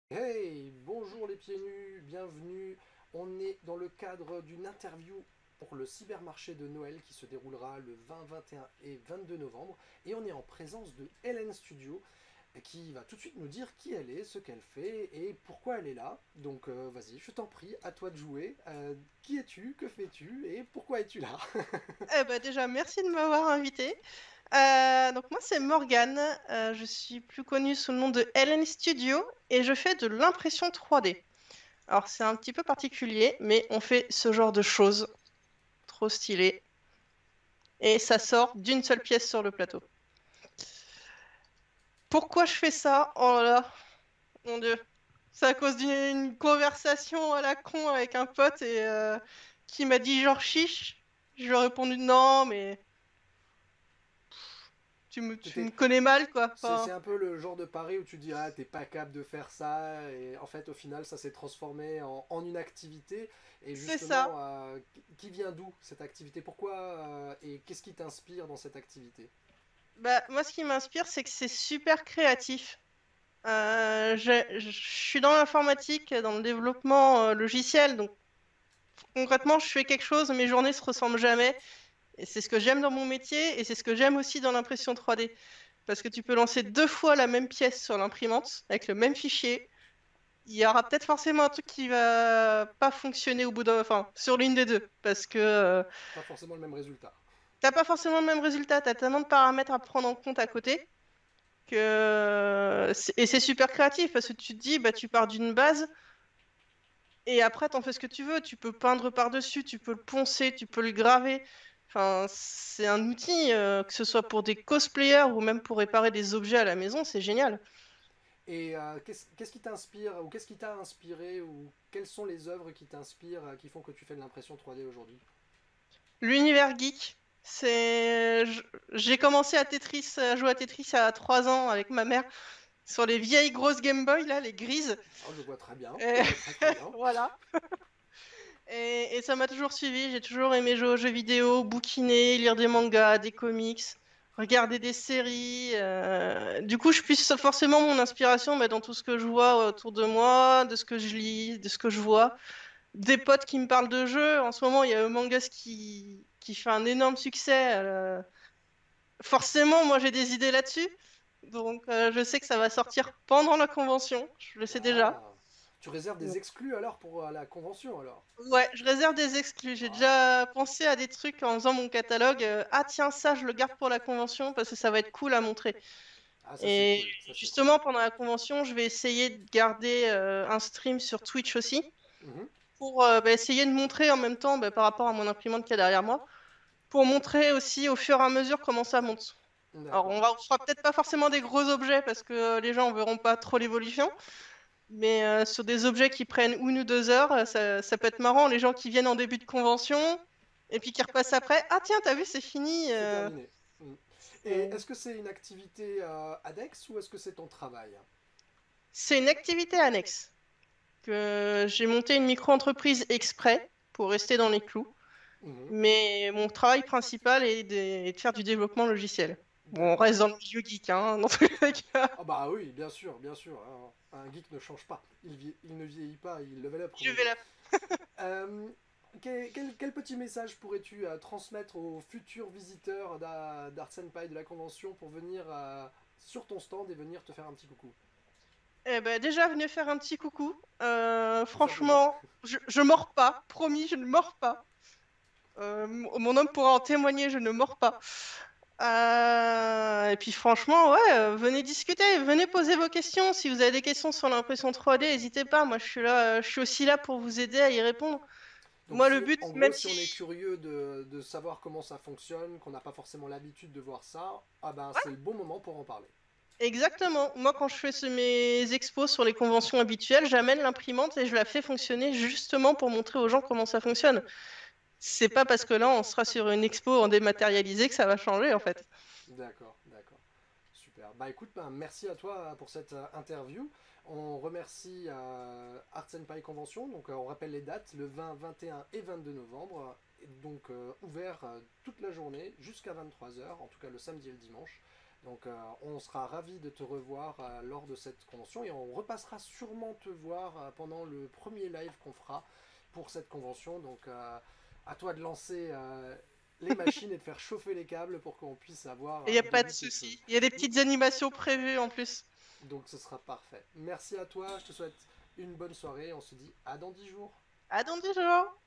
Hey, bonjour les pieds nus, bienvenue. On est dans le cadre d'une interview pour le cybermarché de Noël qui se déroulera le 20, 21 et 22 novembre. Et on est en présence de Hélène Studio qui va tout de suite nous dire qui elle est, ce qu'elle fait et pourquoi elle est là. Donc vas-y, je t'en prie, à toi de jouer. Qui es-tu, que fais-tu et pourquoi es-tu là? Déjà, merci de m'avoir invité. Donc moi, c'est Morgane. Je suis plus connue sous le nom de Helen Studio et je fais de l'impression 3D. Alors, c'est un petit peu particulier, mais on fait ce genre de choses trop stylées et ça sort d'une seule pièce sur le plateau. Pourquoi je fais ça? Oh là là, mon Dieu. C'est à cause d'une conversation à la con avec un pote qui m'a dit genre chiche. Je lui ai répondu non, mais tu T'étais- me connais mal, quoi. C'est Enfin, un peu le genre de pari où tu dis ah t'es pas capable de faire ça et en fait au final ça s'est transformé en une activité et c'est ça. justement qui vient d'où cette activité, pourquoi et qu'est-ce qui t'inspire dans cette activité? Bah, moi, ce qui m'inspire, c'est que c'est super créatif. Je suis dans l'informatique, dans le développement logiciel, donc concrètement, je fais quelque chose, mes journées se ressemblent jamais. Et c'est ce que j'aime dans mon métier, et c'est ce que j'aime aussi dans l'impression 3D. Parce que tu peux lancer deux fois la même pièce sur l'imprimante, avec le même fichier. Il y aura peut-être forcément un truc qui va pas fonctionner au bout d'un, enfin, sur l'une des deux. Parce que Pas forcément le même résultat. t'as pas forcément le même résultat, t'as tellement de paramètres à prendre en compte à côté. Et c'est super créatif parce que tu te dis bah tu pars d'une base et après t'en fais ce que tu veux, tu peux peindre par-dessus, tu peux le poncer, tu peux le graver. Enfin, c'est un outil que ce soit pour des cosplayers ou même pour réparer des objets à la maison, c'est génial. Et qu'est-ce qui t'inspire ou qu'est-ce qui t'a inspiré ou quelles sont les œuvres qui t'inspirent qui font que tu fais de l'impression 3D aujourd'hui? L'univers geek, j'ai commencé à jouer à Tetris à 3 ans avec ma mère sur les vieilles grosses Game Boy là, les grises. Alors je vois très bien, je Et vois très très bien. voilà. Et ça m'a toujours suivi. J'ai toujours aimé jouer aux jeux vidéo, bouquiner, lire des mangas, des comics, regarder des séries. Du coup, je puise forcément mon inspiration dans tout ce que je vois autour de moi, de ce que je lis, de ce que je vois. Des potes qui me parlent de jeux. En ce moment, il y a Among Us qui fait un énorme succès. Forcément, moi, j'ai des idées là-dessus. Donc, je sais que ça va sortir pendant la convention. Je le sais déjà. Ah, tu réserves des exclus alors pour la convention alors? Ouais, je réserve des exclus. J'ai Ah, déjà pensé à des trucs en faisant mon catalogue. Ah tiens, ça, je le garde pour la convention parce que ça va être cool à montrer. ah ça c'est Et cool, ça c'est cool. justement, pendant la convention, je vais essayer de garder un stream sur Twitch aussi Mhm. pour essayer de montrer en même temps, par rapport à mon imprimante qu'il y a derrière moi, pour montrer aussi au fur et à mesure comment ça monte. Alors, D'accord. on fera peut-être pas forcément des gros objets parce que les gens ne verront pas trop l'évolution, mais sur des objets qui prennent 1 ou 2 heures, ça peut être marrant. Les gens qui viennent en début de convention et puis qui repassent après. Ah tiens, t'as vu, c'est fini. C'est terminé. Mm. Et C'est est-ce que c'est une activité annexe ou est-ce que c'est ton travail? c'est une activité annexe que j'ai monté une micro-entreprise exprès pour rester dans les clous. Mhm. Mais mon travail principal est de faire du développement logiciel. Bon, on D'accord. reste dans le milieu geek, hein, dans tous les cas. Ah bah oui, bien sûr, hein. Un geek ne change pas. Il ne vieillit pas, il level up comme Je on vais dit. là. Euh, quel petit message pourrais-tu transmettre aux futurs visiteurs d'Arts Pie de la convention pour venir sur ton stand et venir te faire un petit coucou? Déjà, venez faire un petit coucou. Tout simplement. Franchement, je mords pas. Promis, je ne mords pas. Mon homme pourra en témoigner, je ne mords pas. Et puis franchement, ouais, venez discuter, venez poser vos questions. Si vous avez des questions sur l'impression 3D, n'hésitez pas. Moi, je suis là, je suis aussi là pour vous aider à y répondre. Donc Moi, le si, but, en gros, même si on est si... curieux de savoir comment ça fonctionne, qu'on n'a pas forcément l'habitude de voir ça, ah ben Ouais, c'est le bon moment pour en parler. exactement. Moi, quand je fais mes expos sur les conventions habituelles, j'amène l'imprimante et je la fais fonctionner justement pour montrer aux gens comment ça fonctionne. C'est pas parce que là, on sera sur une expo en dématérialisé que ça va changer, en fait. D'accord, d'accord. Super. Bah écoute, ben, merci à toi pour cette interview. On remercie Arts Pie Convention. Donc on rappelle les dates, le 20, 21 et 22 novembre. Et donc ouvert toute la journée jusqu'à 23 heures, en tout cas le samedi et le dimanche. Donc on sera ravis de te revoir lors de cette convention et on repassera sûrement te voir pendant le premier live qu'on fera pour cette convention. Donc à toi de lancer les machines et de faire chauffer les câbles pour qu'on puisse avoir... Il n'y a pas de quelque chose. souci. Il y a des petites animations prévues en plus. Donc ce sera parfait. Merci à toi, je te souhaite une bonne soirée. On se dit à dans 10 jours. À dans 10 jours.